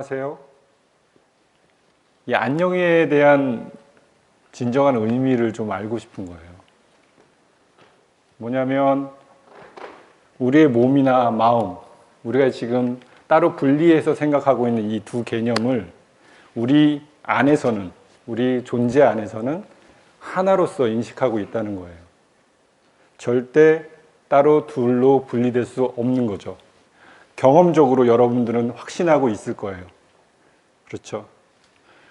하세요. 이 안녕에 대한 진정한 의미를 좀 알고 싶은 거예요. 뭐냐면 우리의 몸이나 마음, 우리가 지금 따로 분리해서 생각하고 있는 이 두 개념을 우리 안에서는, 우리 존재 안에서는 하나로서 인식하고 있다는 거예요. 절대 따로 둘로 분리될 수 없는 거죠. 경험적으로 여러분들은 확신하고 있을 거예요. 그렇죠?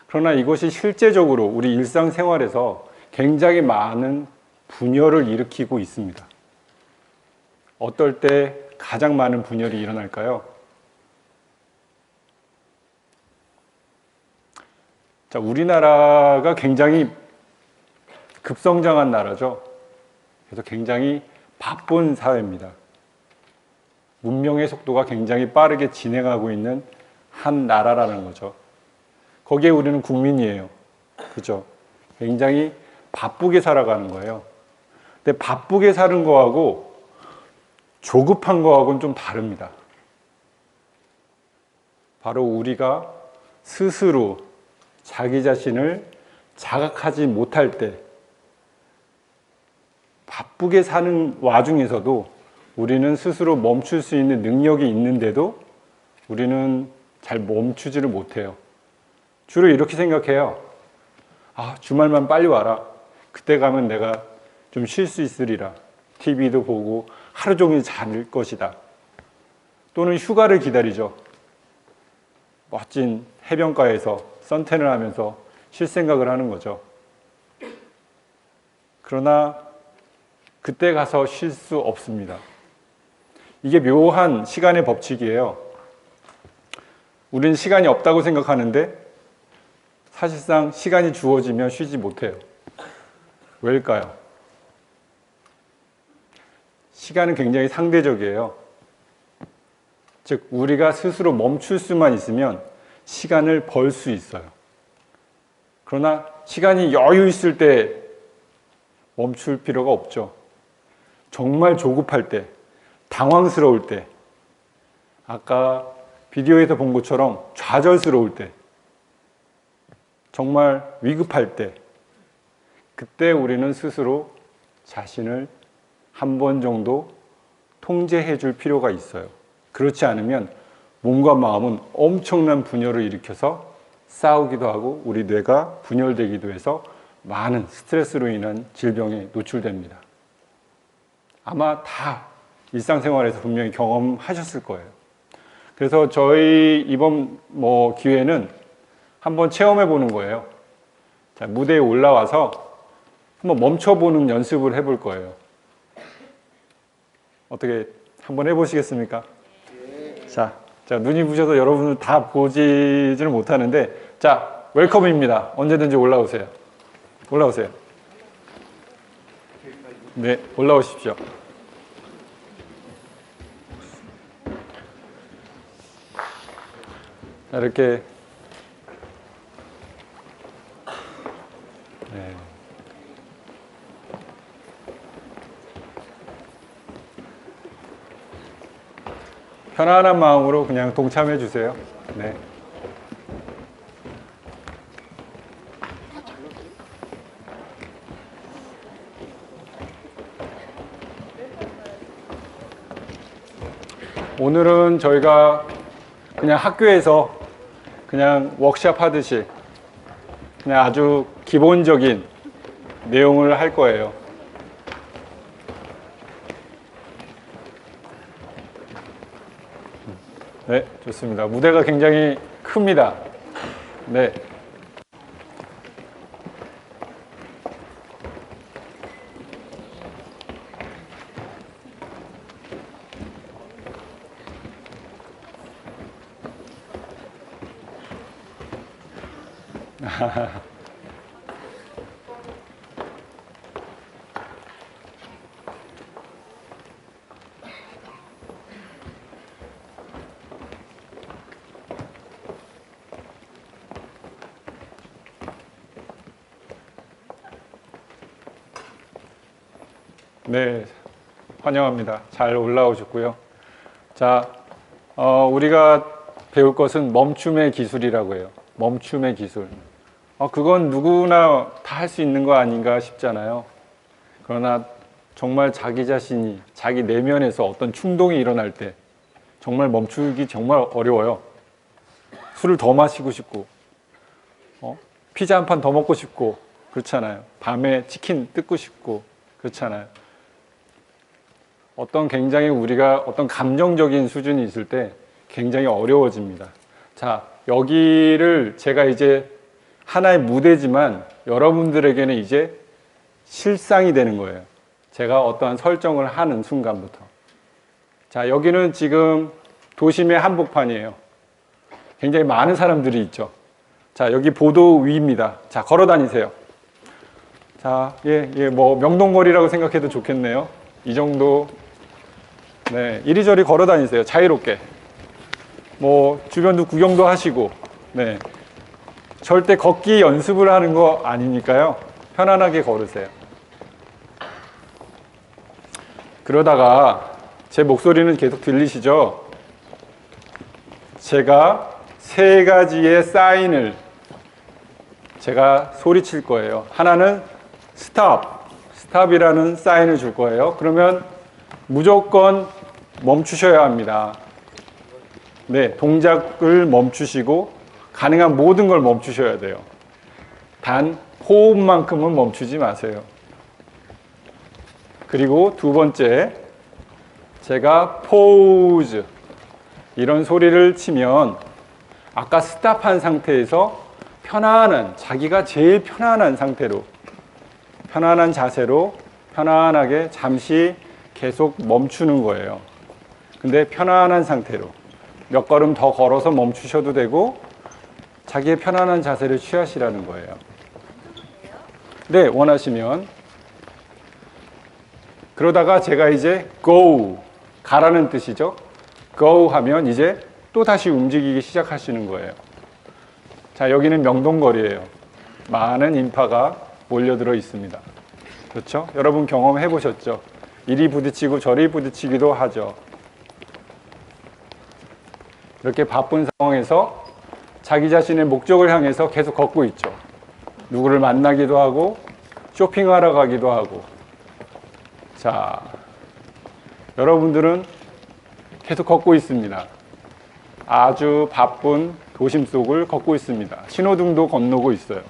그러나 이것이 실제적으로 우리 일상생활에서 굉장히 많은 분열을 일으키고 있습니다. 어떨 때 가장 많은 분열이 일어날까요? 자, 우리나라가 굉장히 급성장한 나라죠. 그래서 굉장히 바쁜 사회입니다. 문명의 속도가 굉장히 빠르게 진행하고 있는 한 나라라는 거죠. 거기에 우리는 국민이에요. 그죠? 굉장히 바쁘게 살아가는 거예요. 근데 바쁘게 사는 거하고 조급한 거하고는 좀 다릅니다. 바로 우리가 스스로 자기 자신을 자각하지 못할 때, 바쁘게 사는 와중에서도 우리는 스스로 멈출 수 있는 능력이 있는데도 우리는 잘 멈추지를 못해요. 주로 이렇게 생각해요. 아, 주말만 빨리 와라. 그때 가면 내가 좀 쉴 수 있으리라. TV도 보고 하루 종일 잘 것이다. 또는 휴가를 기다리죠. 멋진 해변가에서 선탠을 하면서 쉴 생각을 하는 거죠. 그러나 그때 가서 쉴 수 없습니다. 이게 묘한 시간의 법칙이에요. 우리는 시간이 없다고 생각하는데 사실상 시간이 주어지면 쉬지 못해요. 왜일까요? 시간은 굉장히 상대적이에요. 즉, 우리가 스스로 멈출 수만 있으면 시간을 벌 수 있어요. 그러나 시간이 여유 있을 때 멈출 필요가 없죠. 정말 조급할 때, 당황스러울 때, 아까 비디오에서 본 것처럼 좌절스러울 때, 정말 위급할 때, 그때 우리는 스스로 자신을 한 번 정도 통제해 줄 필요가 있어요. 그렇지 않으면 몸과 마음은 엄청난 분열을 일으켜서 싸우기도 하고 우리 뇌가 분열되기도 해서 많은 스트레스로 인한 질병에 노출됩니다. 아마 다 일상생활에서 분명히 경험하셨을 거예요. 그래서 저희 이번 기회는 한번 체험해 보는 거예요. 자, 무대에 올라와서 한번 멈춰보는 연습을 해볼 거예요. 어떻게 한번 해보시겠습니까? 네. 자, 눈이 부셔서 여러분을 다 보지는 못하는데, 자, 웰컴입니다. 언제든지 올라오세요. 올라오세요. 네, 올라오십시오. 자, 이렇게 네. 편안한 마음으로 그냥 동참해 주세요. 네. 오늘은 저희가 그냥 학교에서 그냥 워크숍 하듯이 그냥 아주 기본적인 내용을 할 거예요. 네, 좋습니다. 무대가 굉장히 큽니다. 네. 네, 환영합니다. 잘 올라오셨고요. 자, 우리가 배울 것은 멈춤의 기술이라고 해요. 멈춤의 기술. 그건 누구나 다 할 수 있는 거 아닌가 싶잖아요. 그러나 정말 자기 자신이 자기 내면에서 어떤 충동이 일어날 때 정말 멈추기 정말 어려워요. 술을 더 마시고 싶고, 피자 한 판 더 먹고 싶고, 그렇잖아요. 밤에 치킨 뜯고 싶고, 그렇잖아요. 굉장히 우리가 어떤 감정적인 수준이 있을 때 굉장히 어려워집니다. 자, 여기를 제가 이제 하나의 무대지만 여러분들에게는 이제 실상이 되는 거예요. 제가 어떠한 설정을 하는 순간부터. 자, 여기는 지금 도심의 한복판이에요. 굉장히 많은 사람들이 있죠. 자, 여기 보도 위입니다. 자, 걸어 다니세요. 자, 뭐 명동거리라고 생각해도 좋겠네요. 이 정도. 네, 이리저리 걸어 다니세요. 자유롭게. 뭐 주변도 구경도 하시고. 네. 절대 걷기 연습을 하는 거 아니니까요. 편안하게 걸으세요. 그러다가 제 목소리는 계속 들리시죠? 제가 3가지의 사인을 제가 소리칠 거예요. 하나는 스탑, 스탑이라는 사인을 줄 거예요. 그러면 무조건 멈추셔야 합니다. 네, 동작을 멈추시고 가능한 모든 걸 멈추셔야 돼요. 단 호흡만큼은 멈추지 마세요. 그리고 2번째, 제가 포즈 이런 소리를 치면 아까 스탑한 상태에서 편안한, 자기가 제일 편안한 상태로, 편안한 자세로 편안하게 잠시 계속 멈추는 거예요. 근데 편안한 상태로 몇 걸음 더 걸어서 멈추셔도 되고 자기의 편안한 자세를 취하시라는 거예요. 네, 원하시면. 그러다가 제가 이제 go, 가라는 뜻이죠. go 하면 이제 또 다시 움직이기 시작하시는 거예요. 자, 여기는 명동거리예요. 많은 인파가 몰려들어 있습니다. 그렇죠? 여러분 경험해 보셨죠? 이리 부딪히고 저리 부딪히기도 하죠. 이렇게 바쁜 상황에서 자기 자신의 목적을 향해서 계속 걷고 있죠. 누구를 만나기도 하고 쇼핑하러 가기도 하고. 자, 여러분들은 계속 걷고 있습니다. 아주 바쁜 도심 속을 걷고 있습니다. 신호등도 건너고 있어요.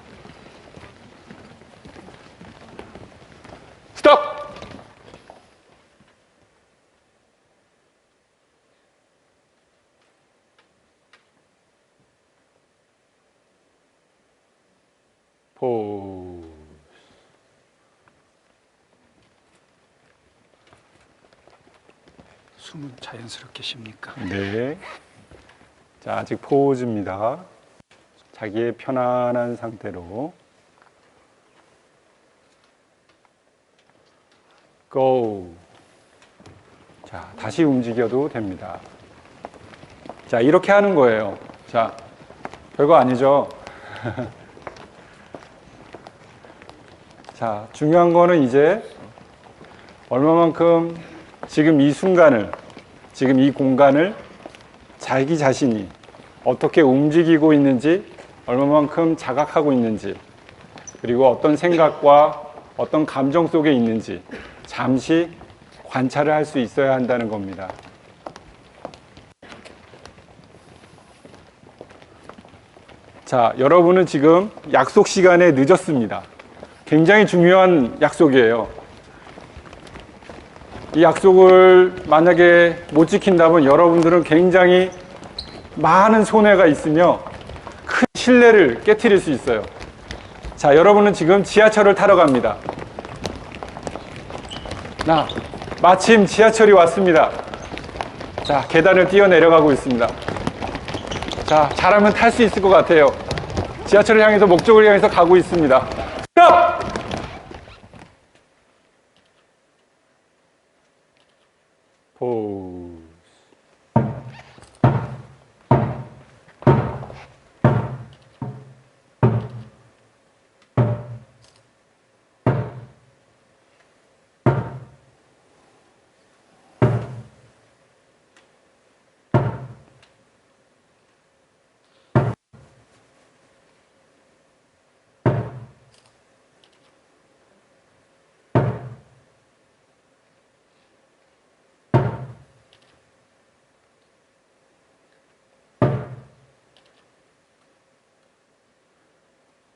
스톱! 포즈. 숨은 자연스럽게 쉽니까? 네. 자, 아직 포즈입니다. 자기의 편안한 상태로. go. 자, 다시 움직여도 됩니다. 자, 이렇게 하는 거예요. 자, 별거 아니죠? 자, 중요한 거는 이제 얼마만큼 지금 이 순간을, 지금 이 공간을 자기 자신이 어떻게 움직이고 있는지, 얼마만큼 자각하고 있는지, 그리고 어떤 생각과 어떤 감정 속에 있는지 잠시 관찰을 할 수 있어야 한다는 겁니다. 자, 여러분은 지금 약속 시간에 늦었습니다. 굉장히 중요한 약속이에요. 이 약속을 만약에 못 지킨다면 여러분들은 굉장히 많은 손해가 있으며 큰 신뢰를 깨트릴 수 있어요. 자, 여러분은 지금 지하철을 타러 갑니다. 마침 지하철이 왔습니다. 자, 계단을 뛰어 내려가고 있습니다. 자, 잘하면 탈 수 있을 것 같아요. 지하철을 향해서 목적을 향해서 가고 있습니다. 스톱! 포즈.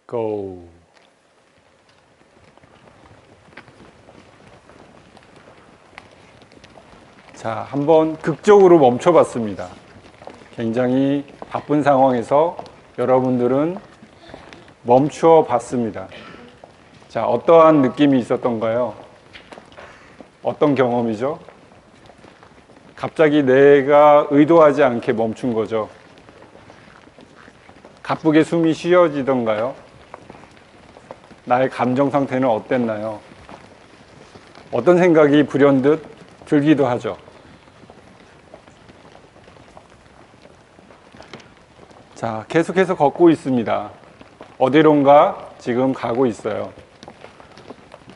go. 자, 한번 극적으로 멈춰봤습니다. 굉장히 바쁜 상황에서 여러분들은 멈추어 봤습니다. 자, 어떠한 느낌이 있었던가요? 어떤 경험이죠? 갑자기 내가 의도하지 않게 멈춘 거죠. 가쁘게 숨이 쉬어지던가요? 나의 감정 상태는 어땠나요? 어떤 생각이 불현듯 들기도 하죠. 자, 계속해서 걷고 있습니다. 어디론가 지금 가고 있어요.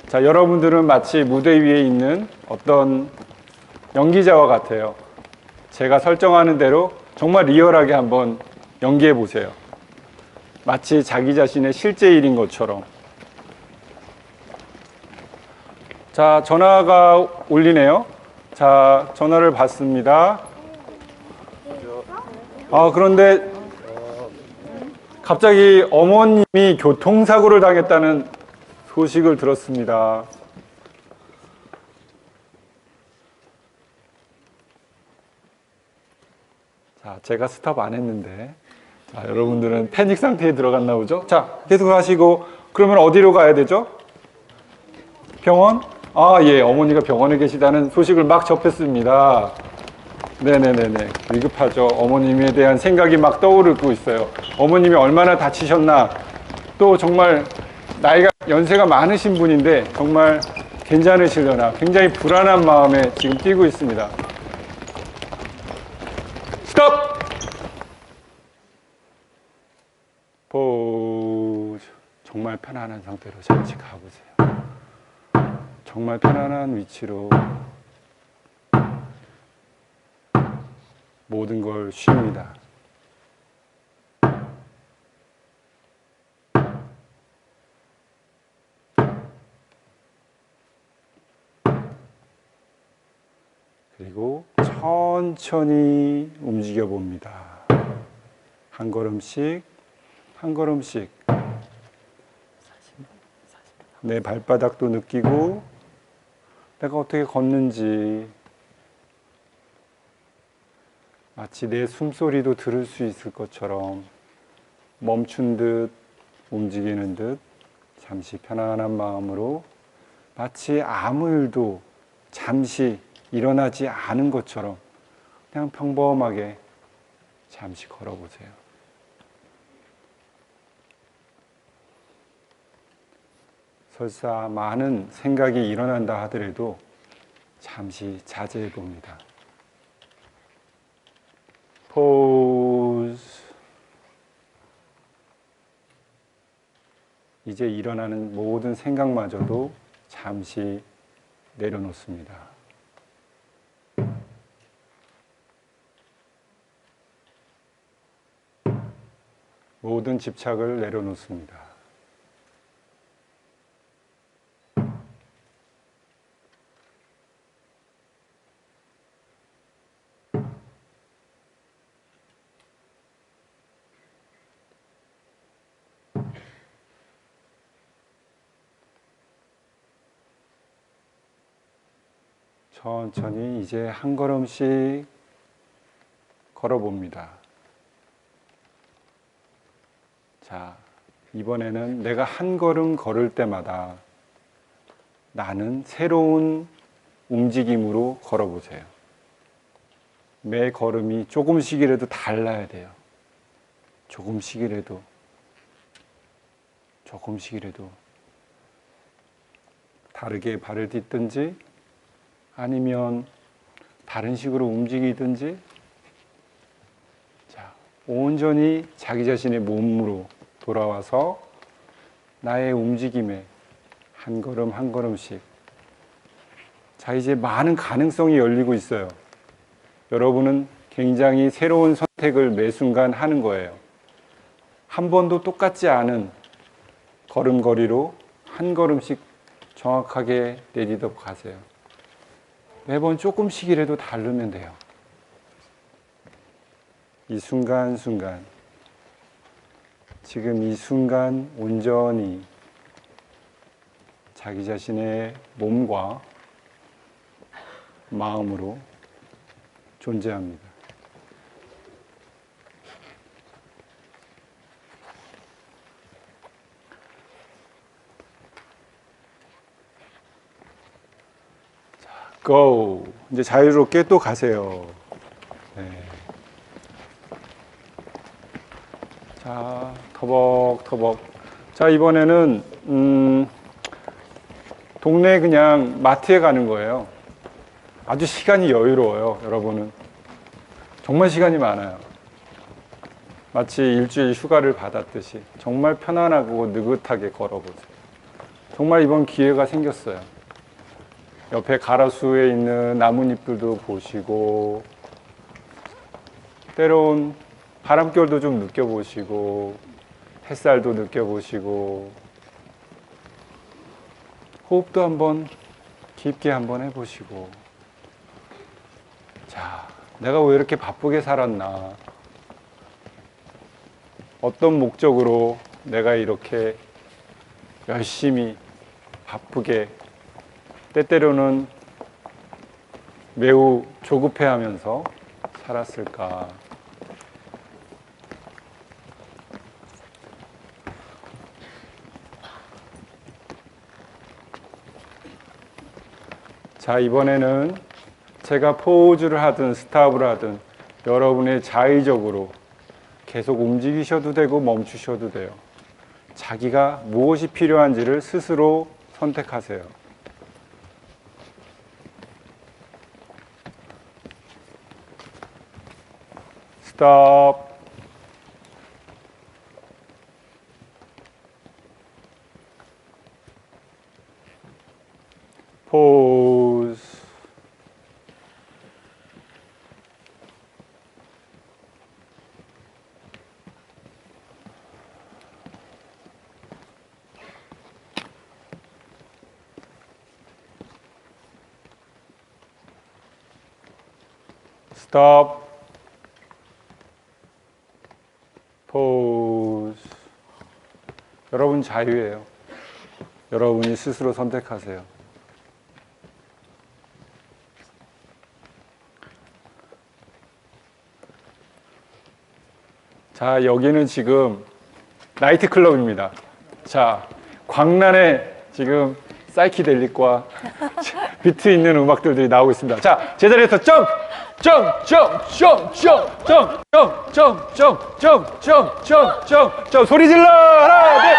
자, 여러분들은 마치 무대 위에 있는 어떤 연기자와 같아요. 제가 설정하는 대로 정말 리얼하게 한번 연기해 보세요. 마치 자기 자신의 실제 일인 것처럼. 자, 전화가 울리네요. 자, 전화를 받습니다. 그런데 갑자기 어머님이 교통사고를 당했다는 소식을 들었습니다. 자, 제가 스탑 안 했는데, 자, 여러분들은 패닉 상태에 들어갔나 보죠? 자, 계속 하시고, 그러면 어디로 가야 되죠? 병원? 예, 어머니가 병원에 계시다는 소식을 막 접했습니다. 네네네네. 위급하죠. 어머님에 대한 생각이 막 떠오르고 있어요. 어머님이 얼마나 다치셨나. 또 정말 연세가 많으신 분인데 정말 괜찮으시려나. 굉장히 불안한 마음에 지금 뛰고 있습니다. 스톱! 포즈. 정말 편안한 상태로 잠시 가보세요. 정말 편안한 위치로 모든 걸 쉽니다. 그리고 천천히 움직여 봅니다. 한 걸음씩, 한 걸음씩. 내 발바닥도 느끼고, 내가 어떻게 걷는지, 마치 내 숨소리도 들을 수 있을 것처럼 멈춘 듯 움직이는 듯 잠시 편안한 마음으로 마치 아무 일도 잠시 일어나지 않은 것처럼 그냥 평범하게 잠시 걸어보세요. 설사 많은 생각이 일어난다 하더라도 잠시 자제해 봅니다. 포즈. 이제 일어나는 모든 생각마저도 잠시 내려놓습니다. 모든 집착을 내려놓습니다. 천천히 이제 한 걸음씩 걸어봅니다. 자, 이번에는 내가 한 걸음 걸을 때마다 나는 새로운 움직임으로 걸어보세요. 매 걸음이 조금씩이라도 달라야 돼요. 조금씩이라도 다르게 발을 딛든지 아니면 다른 식으로 움직이든지, 자, 온전히 자기 자신의 몸으로 돌아와서 나의 움직임에 한 걸음 한 걸음씩. 자, 이제 많은 가능성이 열리고 있어요. 여러분은 굉장히 새로운 선택을 매 순간 하는 거예요. 한 번도 똑같지 않은 걸음걸이로 한 걸음씩 정확하게 내딛어 가세요. 매번 조금씩이라도 다르면 돼요. 이 순간순간. 지금 이 순간 온전히 자기 자신의 몸과 마음으로 존재합니다. 자, go. 이제 자유롭게 또 가세요. 네. 자, 터벅터벅. 자, 이번에는 동네 그냥 마트에 가는 거예요. 아주 시간이 여유로워요, 여러분은. 정말 시간이 많아요. 마치 일주일 휴가를 받았듯이 정말 편안하고 느긋하게 걸어보세요. 정말 이번 기회가 생겼어요. 옆에 가로수에 있는 나뭇잎들도 보시고, 때로운 바람결도 좀 느껴보시고, 햇살도 느껴보시고, 호흡도 한번 깊게 한번 해보시고, 자, 내가 왜 이렇게 바쁘게 살았나? 어떤 목적으로 내가 이렇게 열심히 바쁘게 때때로는 매우 조급해하면서 살았을까? 자, 이번에는 제가 포즈를 하든 스탑을 하든 여러분의 자의적으로 계속 움직이셔도 되고 멈추셔도 돼요. 자기가 무엇이 필요한지를 스스로 선택하세요. 스탑. 포즈. 스톱. 포즈. 여러분 자유예요. 여러분이 스스로 선택하세요. 자, 여기는 지금 나이트클럽입니다. 자, 광란에 지금 사이키델릭과 비트 있는 음악들이 나오고 있습니다. 자, 제자리에서 점프! 점프! 점프! 점프! 점프! 점프! 점프! 점프! 점프! 점프! 점프! 점프! 점프! 점프! 소리 질러! 하나, 둘!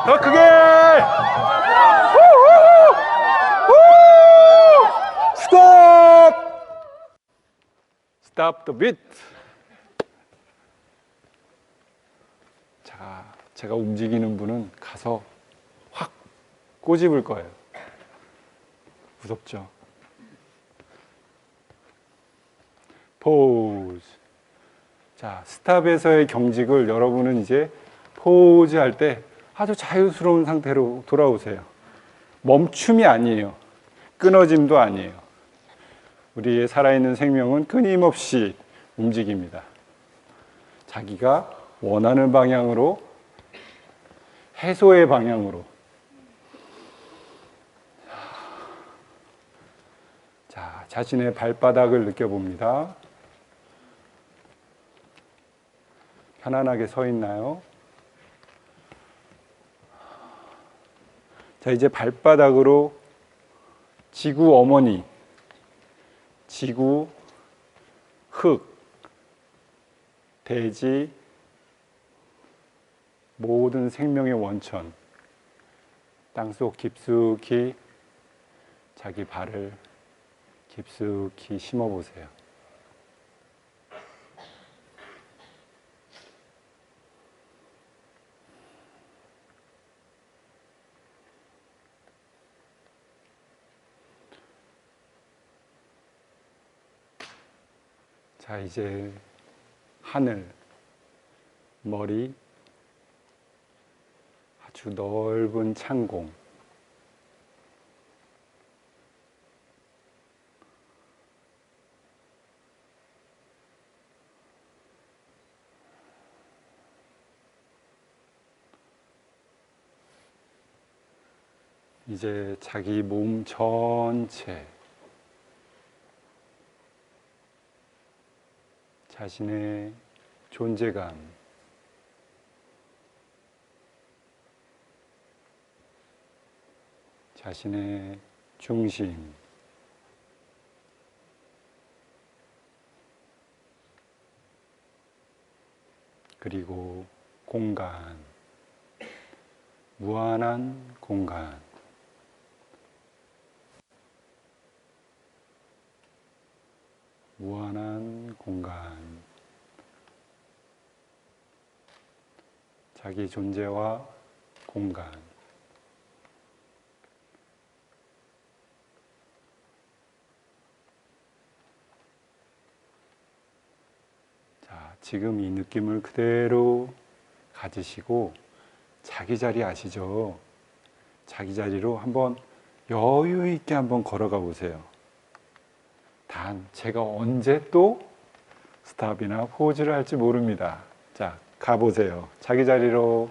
더 크게! 스톱! Stop the beat. 자, 제가 움직이는 분은 가서 확 꼬집을 거예요. 무섭죠? 포즈. 자, 스탑에서의 경직을 여러분은 이제 포즈 할 때 아주 자유스러운 상태로 돌아오세요. 멈춤이 아니에요. 끊어짐도 아니에요. 우리의 살아있는 생명은 끊임없이 움직입니다. 자기가 원하는 방향으로, 해소의 방향으로. 자, 자신의 발바닥을 느껴봅니다. 편안하게 서 있나요? 자, 이제 발바닥으로 지구 어머니, 지구, 흙, 대지, 모든 생명의 원천, 땅속 깊숙이 자기 발을 깊숙이 심어보세요. 자, 이제 하늘, 머리, 아주 넓은 창공, 이제 자기 몸 전체, 자신의 존재감, 자신의 중심, 그리고 공간, 무한한 공간, 무한한 공간, 자기 존재와 공간. 자, 지금 이 느낌을 그대로 가지시고 자기 자리 아시죠? 자기 자리로 한번 여유 있게 한번 걸어가 보세요. 단 제가 언제 또 스탑이나 포즈를 할지 모릅니다. 자, 가보세요. 자기 자리로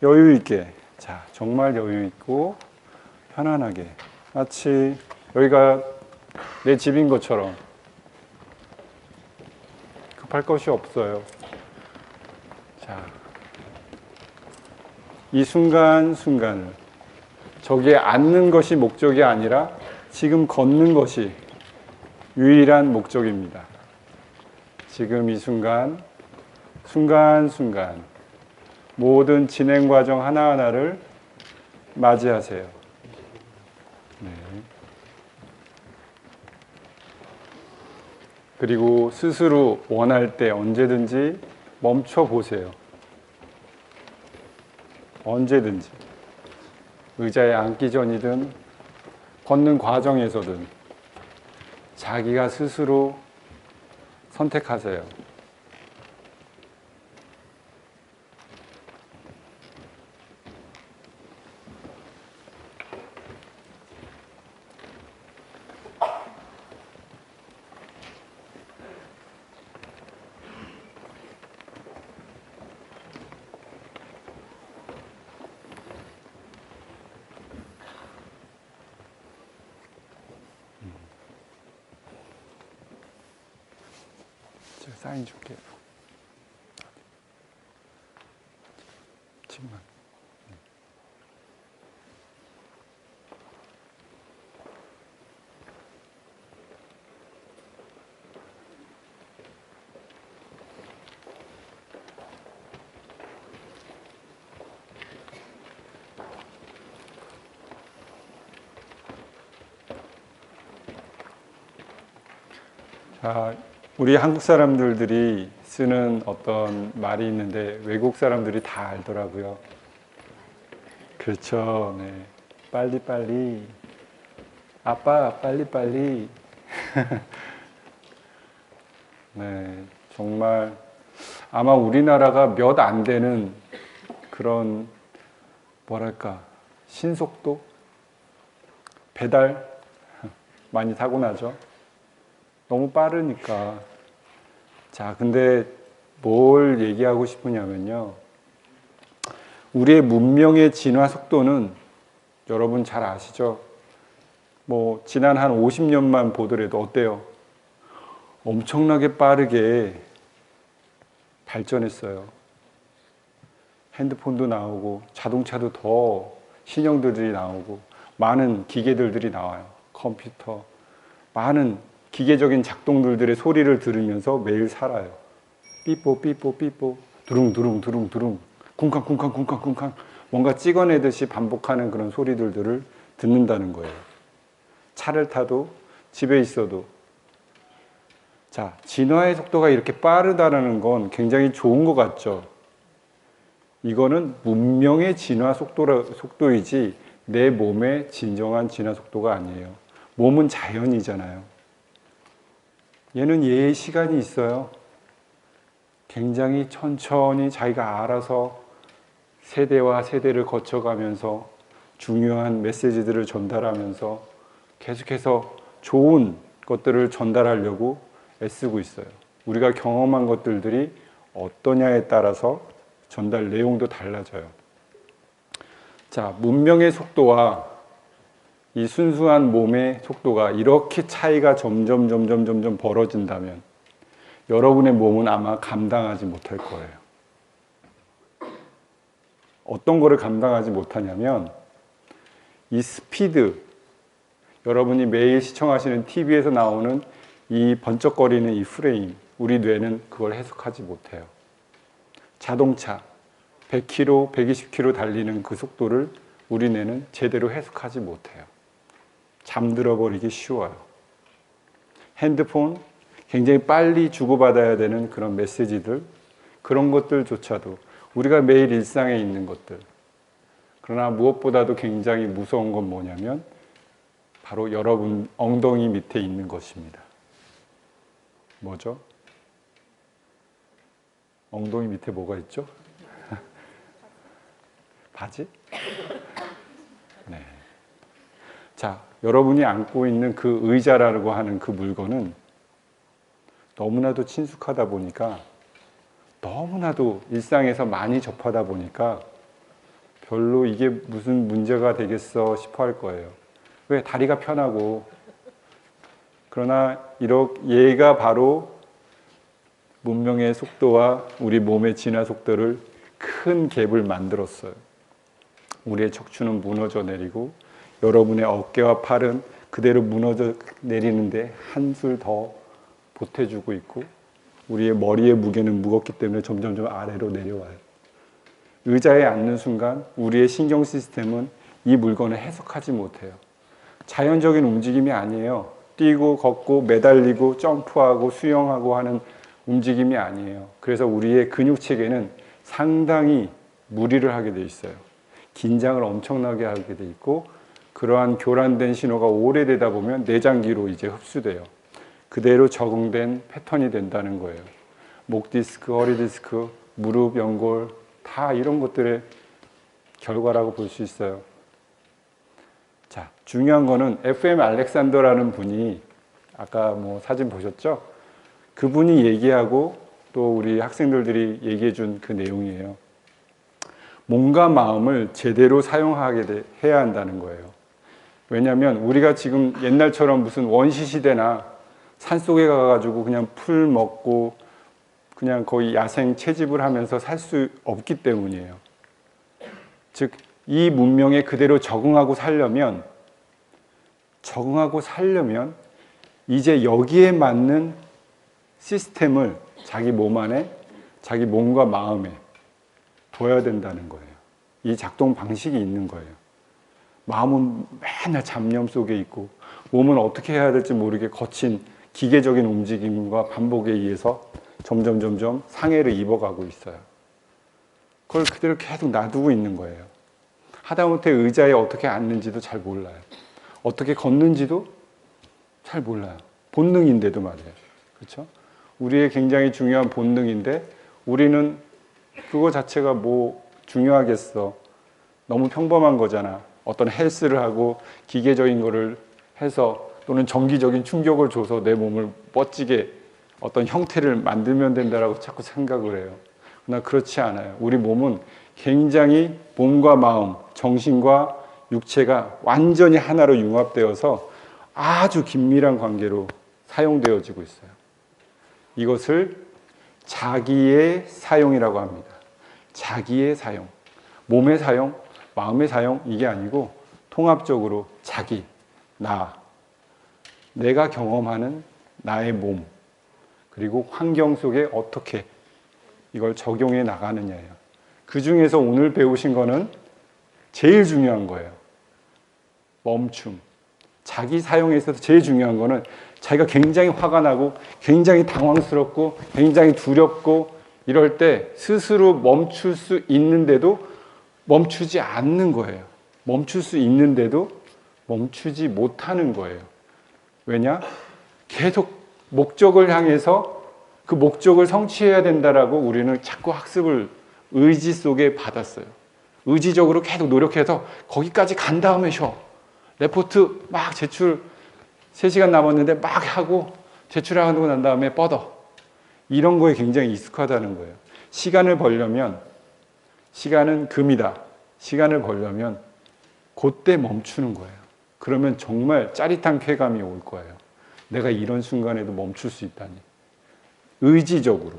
여유 있게. 자, 정말 여유 있고 편안하게. 마치 여기가 내 집인 것처럼 급할 것이 없어요. 자, 이 순간순간을 저기에 앉는 것이 목적이 아니라 지금 걷는 것이 유일한 목적입니다. 지금 이 순간, 순간순간 모든 진행 과정 하나하나를 맞이하세요. 네. 그리고 스스로 원할 때 언제든지 멈춰 보세요. 언제든지. 의자에 앉기 전이든 걷는 과정에서든 자기가 스스로 선택하세요. 제가 사인 줄게요. 지금만. 자, 우리 한국 사람들이 쓰는 어떤 말이 있는데 외국 사람들이 다 알더라고요. 그렇죠. 네. 빨리빨리. 아빠, 빨리빨리. 네. 정말 아마 우리나라가 몇 안 되는 그런 뭐랄까 신속도? 배달 많이 타고나죠. 너무 빠르니까. 자, 근데 뭘 얘기하고 싶으냐면요. 우리의 문명의 진화 속도는 여러분 잘 아시죠? 뭐, 지난 한 50년만 보더라도 어때요? 엄청나게 빠르게 발전했어요. 핸드폰도 나오고, 자동차도 더 신형들이 나오고, 많은 기계들이 나와요. 컴퓨터, 많은 기계적인 작동들의 소리를 들으면서 매일 살아요. 삐뽀 삐뽀 삐뽀 두릉 두릉 두릉 두릉 쿵쾅 쿵쾅 쿵쾅 쿵쾅 뭔가 찍어내듯이 반복하는 그런 소리들을 듣는다는 거예요. 차를 타도 집에 있어도. 자, 진화의 속도가 이렇게 빠르다는 건 굉장히 좋은 것 같죠. 이거는 문명의 진화 속도이지 내 몸의 진정한 진화 속도가 아니에요. 몸은 자연이잖아요. 얘는 얘의 시간이 있어요. 굉장히 천천히 자기가 알아서 세대와 세대를 거쳐가면서 중요한 메시지들을 전달하면서 계속해서 좋은 것들을 전달하려고 애쓰고 있어요. 우리가 경험한 것들이 어떠냐에 따라서 전달 내용도 달라져요. 자, 문명의 속도와 이 순수한 몸의 속도가 이렇게 차이가 점점 벌어진다면 여러분의 몸은 아마 감당하지 못할 거예요. 어떤 거를 감당하지 못하냐면 이 스피드, 여러분이 매일 시청하시는 TV에서 나오는 이 번쩍거리는 이 프레임, 우리 뇌는 그걸 해석하지 못해요. 자동차 100km, 120km 달리는 그 속도를 우리 뇌는 제대로 해석하지 못해요. 잠들어 버리기 쉬워요. 핸드폰 굉장히 빨리 주고받아야 되는 그런 메시지들, 그런 것들조차도 우리가 매일 일상에 있는 것들. 그러나 무엇보다도 굉장히 무서운 건 뭐냐면 바로 여러분 엉덩이 밑에 있는 것입니다. 뭐죠? 엉덩이 밑에 뭐가 있죠? 바지? 네. 자, 여러분이 안고 있는 그 의자라고 하는 그 물건은 너무나도 친숙하다 보니까, 너무나도 일상에서 많이 접하다 보니까 별로 이게 무슨 문제가 되겠어 싶어 할 거예요. 왜? 다리가 편하고. 그러나 얘가 바로 문명의 속도와 우리 몸의 진화 속도를 큰 갭을 만들었어요. 우리의 척추는 무너져 내리고 여러분의 어깨와 팔은 그대로 무너져 내리는데 한술 더 보태주고 있고, 우리의 머리의 무게는 무겁기 때문에 점점 아래로 내려와요. 의자에 앉는 순간 우리의 신경 시스템은 이 물건을 해석하지 못해요. 자연적인 움직임이 아니에요. 뛰고 걷고 매달리고 점프하고 수영하고 하는 움직임이 아니에요. 그래서 우리의 근육 체계는 상당히 무리를 하게 돼 있어요. 긴장을 엄청나게 하게 돼 있고, 그러한 교란된 신호가 오래되다 보면 내장기로 이제 흡수돼요. 그대로 적응된 패턴이 된다는 거예요. 목 디스크, 허리 디스크, 무릎 연골 다 이런 것들의 결과라고 볼 수 있어요. 자, 중요한 거는 FM 알렉산더라는 분이 아까 뭐 사진 보셨죠? 그분이 얘기하고 또 우리 학생들이 얘기해 준 그 내용이에요. 몸과 마음을 제대로 사용하게 해야 한다는 거예요. 왜냐하면 우리가 지금 옛날처럼 무슨 원시 시대나 산속에 가가지고 그냥 풀 먹고 그냥 거의 야생 채집을 하면서 살 수 없기 때문이에요. 즉, 이 문명에 그대로 적응하고 살려면 이제 여기에 맞는 시스템을 자기 몸 안에, 자기 몸과 마음에 둬야 된다는 거예요. 이 작동 방식이 있는 거예요. 마음은 맨날 잡념 속에 있고 몸은 어떻게 해야 될지 모르게 거친 기계적인 움직임과 반복에 의해서 점점 상해를 입어가고 있어요. 그걸 그대로 계속 놔두고 있는 거예요. 하다못해 의자에 어떻게 앉는지도 잘 몰라요. 어떻게 걷는지도 잘 몰라요. 본능인데도 말이에요. 그렇죠? 우리의 굉장히 중요한 본능인데 우리는 그거 자체가 뭐 중요하겠어. 너무 평범한 거잖아. 어떤 헬스를 하고 기계적인 거를 해서 또는 정기적인 충격을 줘서 내 몸을 멋지게 어떤 형태를 만들면 된다라고 자꾸 생각을 해요. 그러나 그렇지 않아요. 우리 몸은 굉장히 몸과 마음, 정신과 육체가 완전히 하나로 융합되어서 아주 긴밀한 관계로 사용되어지고 있어요. 이것을 자기의 사용이라고 합니다. 자기의 사용. 몸의 사용, 마음의 사용, 이게 아니고 통합적으로 자기, 내가 경험하는 나의 몸, 그리고 환경 속에 어떻게 이걸 적용해 나가느냐예요. 그 중에서 오늘 배우신 거는 제일 중요한 거예요. 멈춤. 자기 사용에 있어서 제일 중요한 거는 자기가 굉장히 화가 나고 굉장히 당황스럽고 굉장히 두렵고 이럴 때 스스로 멈출 수 있는데도 멈추지 않는 거예요. 멈출 수 있는데도 멈추지 못하는 거예요. 왜냐? 계속 목적을 향해서 그 목적을 성취해야 된다라고 우리는 자꾸 학습을 의지 속에 받았어요. 의지적으로 계속 노력해서 거기까지 간 다음에 쉬어. 레포트 막 제출 3시간 남았는데 막 하고 제출하고 난 다음에 뻗어. 이런 거에 굉장히 익숙하다는 거예요. 시간을 벌려면, 시간은 금이다. 시간을 벌려면 그때 멈추는 거예요. 그러면 정말 짜릿한 쾌감이 올 거예요. 내가 이런 순간에도 멈출 수 있다니. 의지적으로,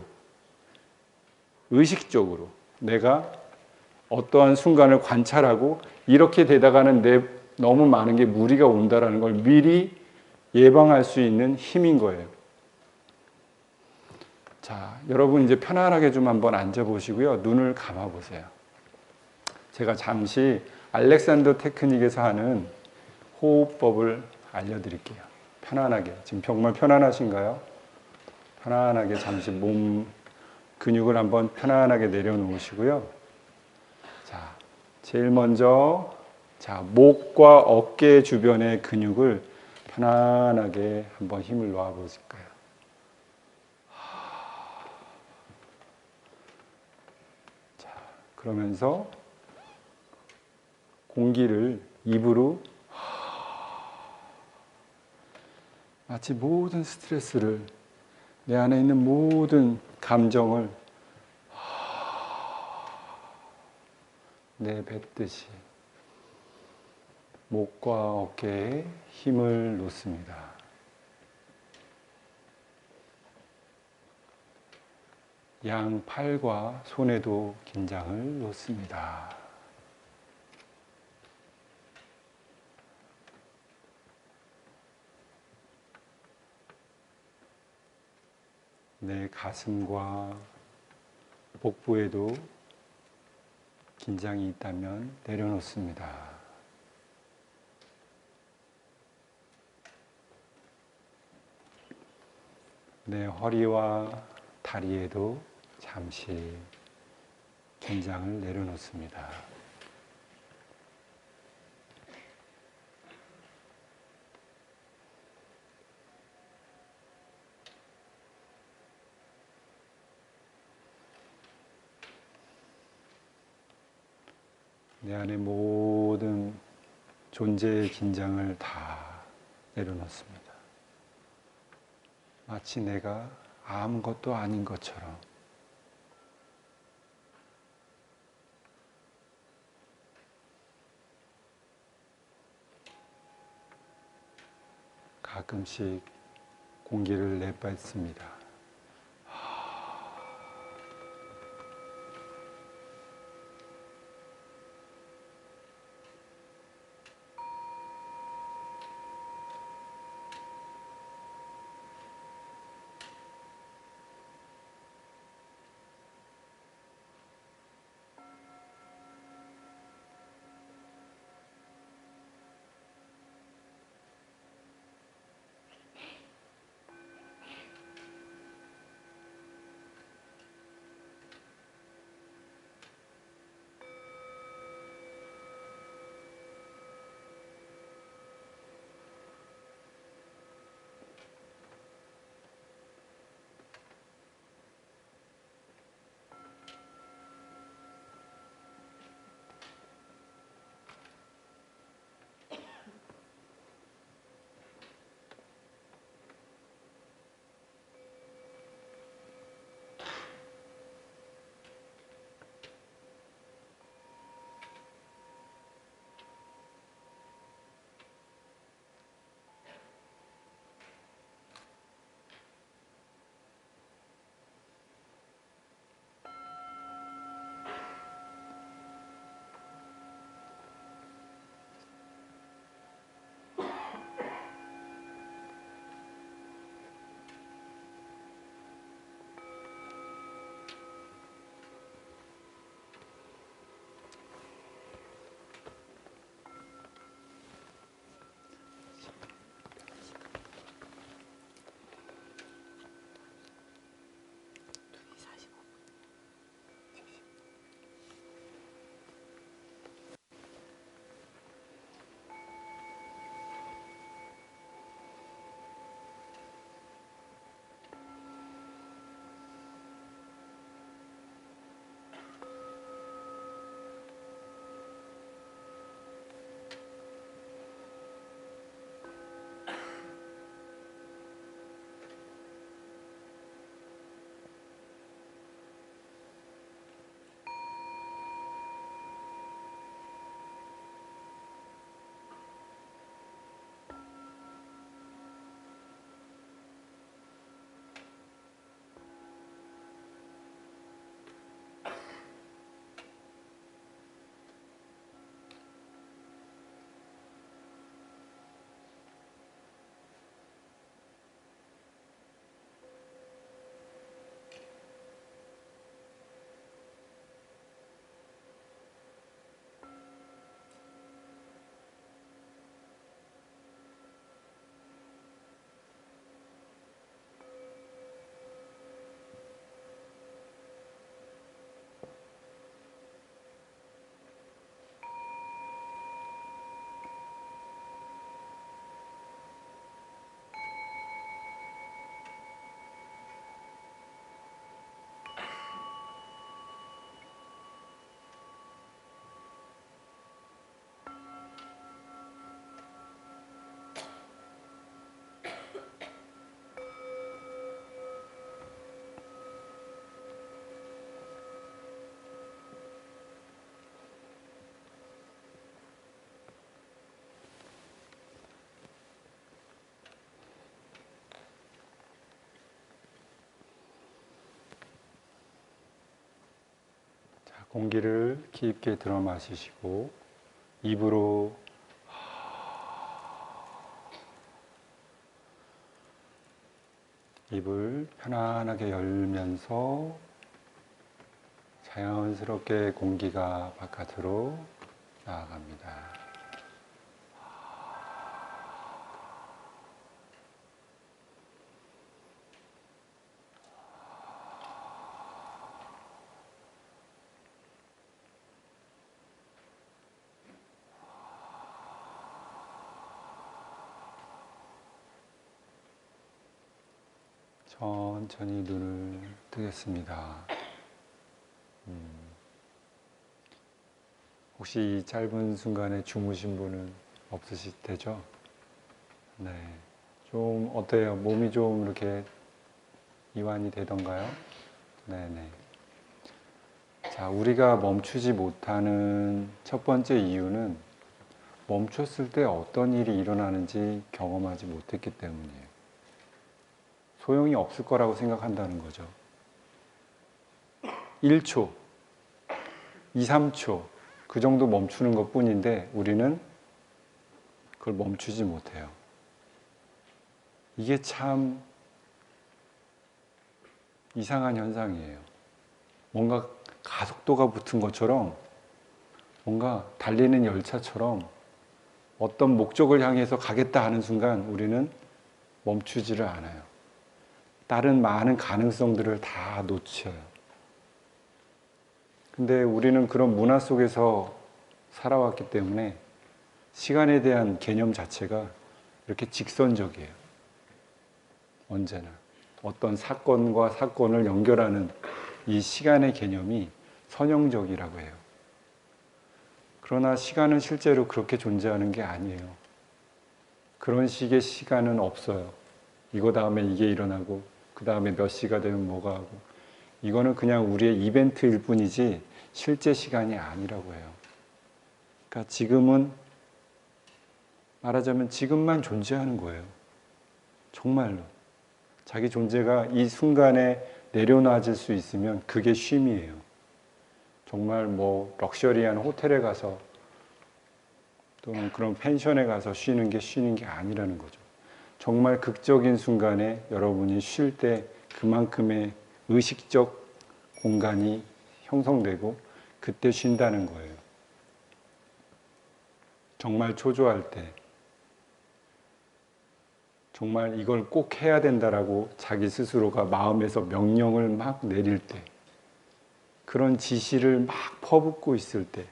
의식적으로 내가 어떠한 순간을 관찰하고 이렇게 되다가는 너무 많은 게 무리가 온다라는 걸 미리 예방할 수 있는 힘인 거예요. 자, 여러분 이제 편안하게 좀 한번 앉아 보시고요. 눈을 감아 보세요. 제가 잠시 알렉산더 테크닉에서 하는 호흡법을 알려드릴게요. 편안하게. 지금 정말 편안하신가요? 편안하게 잠시 몸 근육을 한번 편안하게 내려놓으시고요. 자, 제일 먼저 목과 어깨 주변의 근육을 편안하게 한번 힘을 놓아 보실까요? 자, 그러면서 공기를 입으로 마치 모든 스트레스를 내 안에 있는 모든 감정을 내뱉듯이 목과 어깨에 힘을 놓습니다. 양 팔과 손에도 긴장을 놓습니다. 내 가슴과 복부에도 긴장이 있다면 내려놓습니다. 내 허리와 다리에도 잠시 긴장을 내려놓습니다. 내 안의 모든 존재의 긴장을 다 내려놓습니다. 마치 내가 아무것도 아닌 것처럼 가끔씩 공기를 내뱉습니다. 공기를 깊게 들어 마시시고 입으로 입을 편안하게 열면서 자연스럽게 공기가 바깥으로 나아갑니다. 천천히 눈을 뜨겠습니다. 혹시 이 짧은 순간에 주무신 분은 없으실 테죠? 네. 좀 어때요? 몸이 좀 이렇게 이완이 되던가요? 네네. 자, 우리가 멈추지 못하는 첫 번째 이유는 멈췄을 때 어떤 일이 일어나는지 경험하지 못했기 때문이에요. 소용이 없을 거라고 생각한다는 거죠. 1초, 2, 3초 그 정도 멈추는 것 뿐인데 우리는 그걸 멈추지 못해요. 이게 참 이상한 현상이에요. 뭔가 가속도가 붙은 것처럼 뭔가 달리는 열차처럼 어떤 목적을 향해서 가겠다 하는 순간 우리는 멈추지를 않아요. 다른 많은 가능성들을 다 놓쳐요. 근데 우리는 그런 문화 속에서 살아왔기 때문에 시간에 대한 개념 자체가 이렇게 직선적이에요. 언제나. 어떤 사건과 사건을 연결하는 이 시간의 개념이 선형적이라고 해요. 그러나 시간은 실제로 그렇게 존재하는 게 아니에요. 그런 식의 시간은 없어요. 이거 다음에 이게 일어나고 그 다음에 몇 시가 되면 뭐가 하고 이거는 그냥 우리의 이벤트일 뿐이지 실제 시간이 아니라고 해요. 그러니까 지금은 말하자면 지금만 존재하는 거예요. 정말로. 자기 존재가 이 순간에 내려놔질 수 있으면 그게 쉼이에요. 정말 뭐 럭셔리한 호텔에 가서 또는 그런 펜션에 가서 쉬는 게 아니라는 거죠. 정말 극적인 순간에 여러분이 쉴 때 그만큼의 의식적 공간이 형성되고 그때 쉰다는 거예요. 정말 초조할 때, 정말 이걸 꼭 해야 된다라고 자기 스스로가 마음에서 명령을 막 내릴 때, 그런 지시를 막 퍼붓고 있을 때,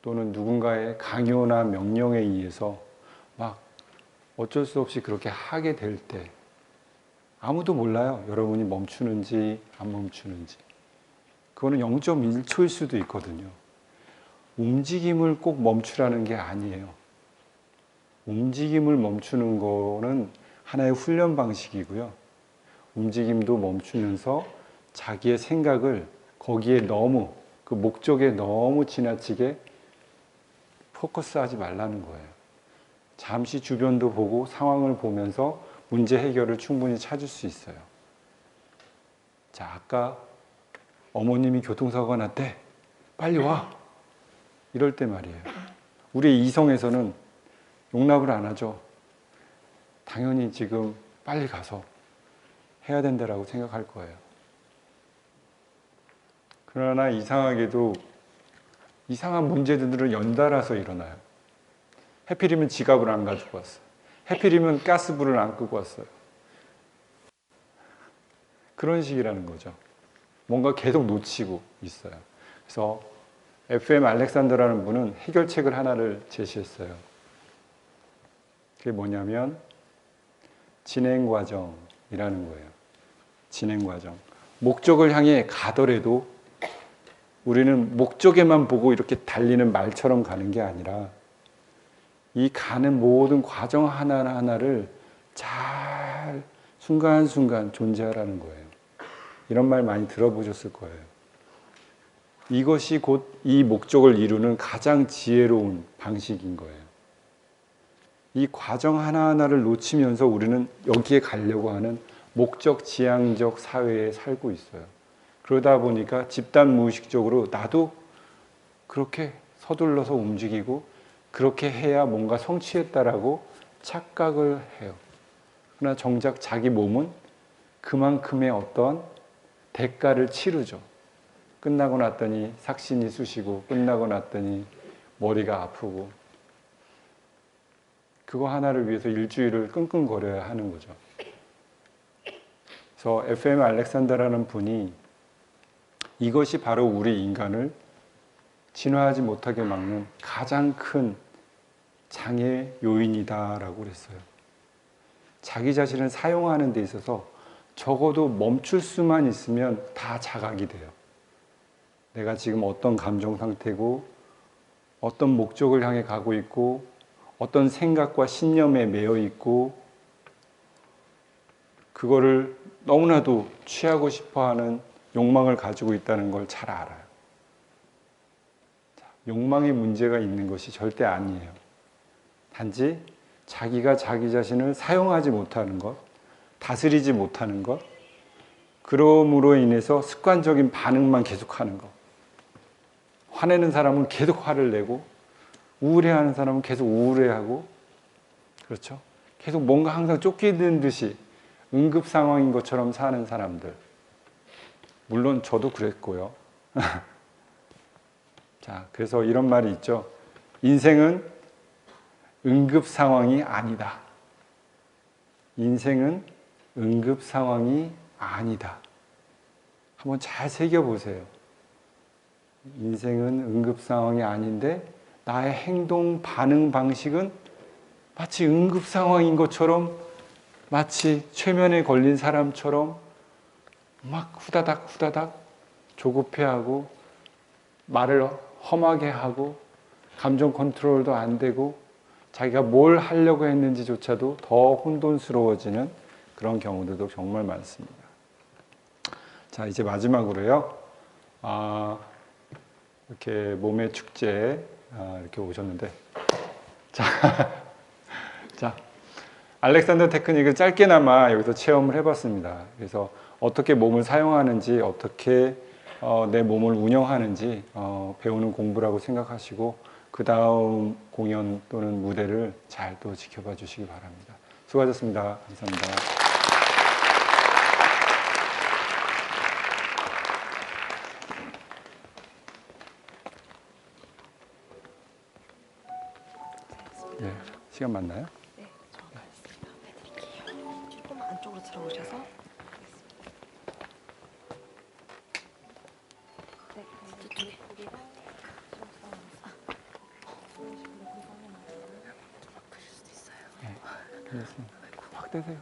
또는 누군가의 강요나 명령에 의해서 막 어쩔 수 없이 그렇게 하게 될 때, 아무도 몰라요. 여러분이 멈추는지 안 멈추는지. 그거는 0.1초일 수도 있거든요. 움직임을 꼭 멈추라는 게 아니에요. 움직임을 멈추는 거는 하나의 훈련 방식이고요. 움직임도 멈추면서 자기의 생각을 거기에 너무, 그 목적에 너무 지나치게 포커스하지 말라는 거예요. 잠시 주변도 보고 상황을 보면서 문제 해결을 충분히 찾을 수 있어요. 자, 아까 어머님이 교통사고가 났대. 빨리 와. 이럴 때 말이에요. 우리 이성에서는 용납을 안 하죠. 당연히 지금 빨리 가서 해야 된다라고 생각할 거예요. 그러나 이상하게도 이상한 문제들은 연달아서 일어나요. 해필이면 지갑을 안 가지고 왔어요. 해필이면 가스불을 안 끄고 왔어요. 그런 식이라는 거죠. 뭔가 계속 놓치고 있어요. 그래서 FM 알렉산더라는 분은 해결책을 하나를 제시했어요. 그게 뭐냐면 진행 과정이라는 거예요. 진행 과정. 목적을 향해 가더라도 우리는 목적에만 보고 이렇게 달리는 말처럼 가는 게 아니라 이 가는 모든 과정 하나하나를 잘 순간순간 존재하라는 거예요. 이런 말 많이 들어보셨을 거예요. 이것이 곧 이 목적을 이루는 가장 지혜로운 방식인 거예요. 이 과정 하나하나를 놓치면서 우리는 여기에 가려고 하는 목적 지향적 사회에 살고 있어요. 그러다 보니까 집단 무의식적으로 나도 그렇게 서둘러서 움직이고 그렇게 해야 뭔가 성취했다라고 착각을 해요. 그러나 정작 자기 몸은 그만큼의 어떤 대가를 치르죠. 끝나고 났더니 삭신이 쑤시고 끝나고 났더니 머리가 아프고 그거 하나를 위해서 일주일을 끙끙거려야 하는 거죠. 그래서 FM 알렉산더라는 분이 이것이 바로 우리 인간을 진화하지 못하게 막는 가장 큰 장애 요인이다라고 그랬어요. 자기 자신을 사용하는 데 있어서 적어도 멈출 수만 있으면 다 자각이 돼요. 내가 지금 어떤 감정 상태고 어떤 목적을 향해 가고 있고 어떤 생각과 신념에 매여 있고 그거를 너무나도 취하고 싶어하는 욕망을 가지고 있다는 걸 잘 알아요. 욕망의 문제가 있는 것이 절대 아니에요. 단지 자기가 자기 자신을 사용하지 못하는 것, 다스리지 못하는 것, 그러므로 인해서 습관적인 반응만 계속하는 것. 화내는 사람은 계속 화를 내고 우울해하는 사람은 계속 우울해하고 그렇죠? 계속 뭔가 항상 쫓기는 듯이 응급 상황인 것처럼 사는 사람들. 물론 저도 그랬고요. 자, 그래서 이런 말이 있죠. 인생은 응급 상황이 아니다. 인생은 응급 상황이 아니다. 한번 잘 새겨보세요. 인생은 응급 상황이 아닌데 나의 행동, 반응 방식은 마치 응급 상황인 것처럼 마치 최면에 걸린 사람처럼 막 후다닥 후다닥 조급해하고 말을 험하게 하고 감정 컨트롤도 안 되고 자기가 뭘 하려고 했는지조차도 더 혼돈스러워지는 그런 경우들도 정말 많습니다. 자, 이제 마지막으로요. 이렇게 몸의 축제 이렇게 오셨는데 자, 알렉산더 테크닉을 짧게나마 여기서 체험을 해봤습니다. 그래서 어떻게 몸을 사용하는지 어떻게 내 몸을 운영하는지 배우는 공부라고 생각하시고 그 다음 공연 또는 무대를 잘 또 지켜봐 주시기 바랍니다. 수고하셨습니다. 감사합니다. 네, 시간 맞나요? 네, 저 가겠습니다. 해드릴게요. 조금만 안쪽으로 들어오셔서. 네, 뒤쪽에 고개가 아프실 수도 있어요. 네, 확 되세요.